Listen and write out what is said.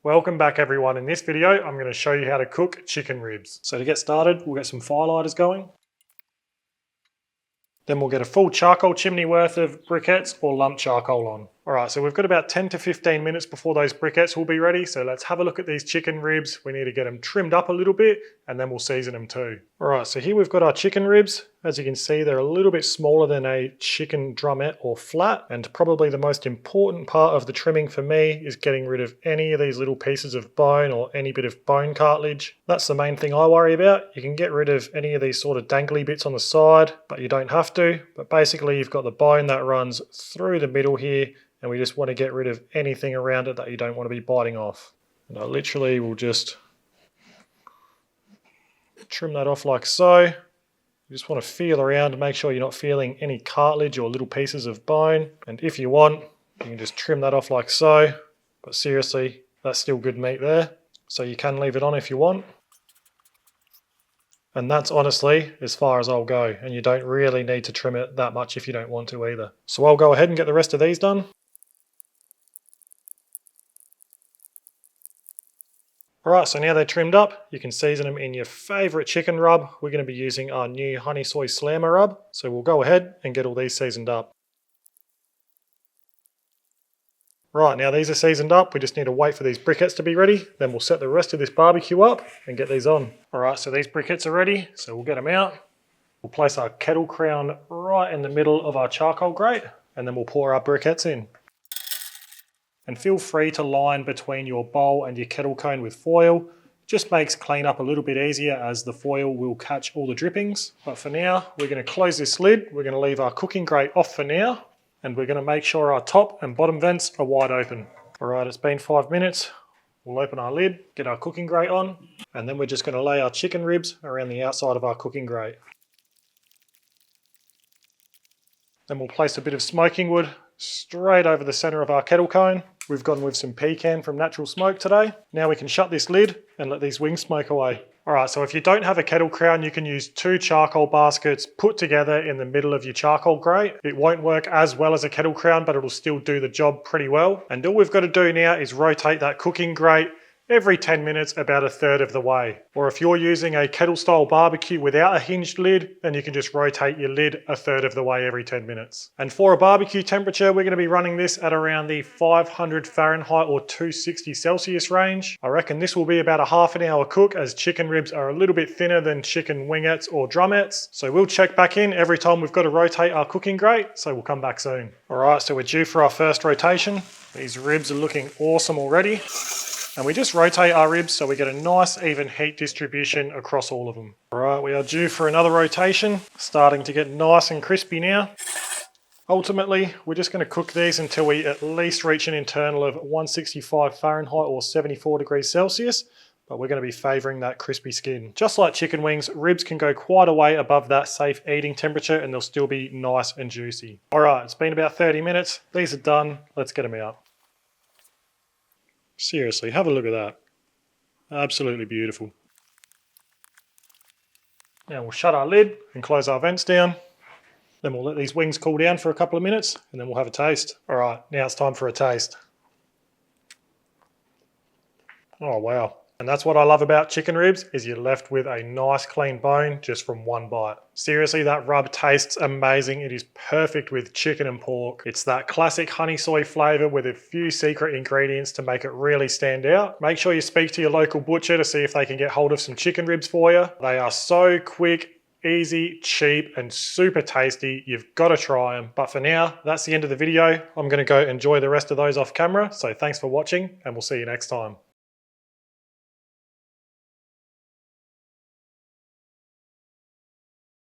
Welcome back everyone. In this video, I'm going to show you how to cook chicken ribs. So to get started, we'll get some firelighters going. Then we'll get a full charcoal chimney worth of briquettes or lump charcoal on. Alright, so we've got about 10 to 15 minutes before those briquettes will be ready. So let's have a look at these chicken ribs. We need to get them trimmed up a little bit and then we'll season them too. Alright, so here we've got our chicken ribs. As you can see, they're a little bit smaller than a chicken drumette or flat. And probably the most important part of the trimming for me is getting rid of any of these little pieces of bone or any bit of bone cartilage. That's the main thing I worry about. You can get rid of any of these sort of dangly bits on the side, but you don't have to. But basically you've got the bone that runs through the middle here, and we just want to get rid of anything around it that you don't want to be biting off. And I literally will just trim that off like so. You just want to feel around and make sure you're not feeling any cartilage or little pieces of bone. And if you want, you can just trim that off like so. But seriously, that's still good meat there. So you can leave it on if you want. And that's honestly as far as I'll go. And you don't really need to trim it that much if you don't want to either. So I'll go ahead and get the rest of these done. Alright, so now they're trimmed up, you can season them in your favourite chicken rub. We're going to be using our new honey soy slammer rub. So we'll go ahead and get all these seasoned up. Right, now these are seasoned up. We just need to wait for these briquettes to be ready. Then we'll set the rest of this barbecue up and get these on. Alright, so these briquettes are ready. So we'll get them out. We'll place our kettle crown right in the middle of our charcoal grate. And then we'll pour our briquettes in. And feel free to line between your bowl and your kettle cone with foil. Just makes cleanup a little bit easier as the foil will catch all the drippings. But for now, we're going to close this lid. We're going to leave our cooking grate off for now. And we're going to make sure our top and bottom vents are wide open. Alright, it's been 5 minutes. We'll open our lid, get our cooking grate on. And then we're just going to lay our chicken ribs around the outside of our cooking grate. Then we'll place a bit of smoking wood straight over the center of our kettle cone. We've gone with some pecan from Natural Smoke today. Now we can shut this lid and let these wings smoke away. Alright, so if you don't have a kettle crown, you can use 2 charcoal baskets put together in the middle of your charcoal grate. It won't work as well as a kettle crown, but it'll still do the job pretty well. And all we've got to do now is rotate that cooking grate every 10 minutes about 1/3 of the way. Or if you're using a kettle style barbecue without a hinged lid, then you can just rotate your lid 1/3 of the way every 10 minutes. And for a barbecue temperature, we're going to be running this at around the 500 Fahrenheit or 260 Celsius range. I reckon this will be about a half an hour cook, as chicken ribs are a little bit thinner than chicken wingettes or drumettes. So we'll check back in every time we've got to rotate our cooking grate, so we'll come back soon. Alright, so we're due for our first rotation. These ribs are looking awesome already. And we just rotate our ribs so we get a nice even heat distribution across all of them. Alright, we are due for another rotation. Starting to get nice and crispy now. Ultimately, we're just going to cook these until we at least reach an internal of 165 Fahrenheit or 74 degrees Celsius. But we're going to be favouring that crispy skin. Just like chicken wings, ribs can go quite a way above that safe eating temperature and they'll still be nice and juicy. Alright, it's been about 30 minutes. These are done. Let's get them out. Seriously, have a look at that. Absolutely beautiful. Now we'll shut our lid and close our vents down. Then we'll let these wings cool down for a couple of minutes and then we'll have a taste. Alright, now it's time for a taste. Oh wow. And that's what I love about chicken ribs, is you're left with a nice clean bone just from one bite. Seriously, that rub tastes amazing. It is perfect with chicken and pork. It's that classic honey soy flavour with a few secret ingredients to make it really stand out. Make sure you speak to your local butcher to see if they can get hold of some chicken ribs for you. They are so quick, easy, cheap, and super tasty. You've got to try them. But for now, that's the end of the video. I'm going to go enjoy the rest of those off camera. So thanks for watching and we'll see you next time.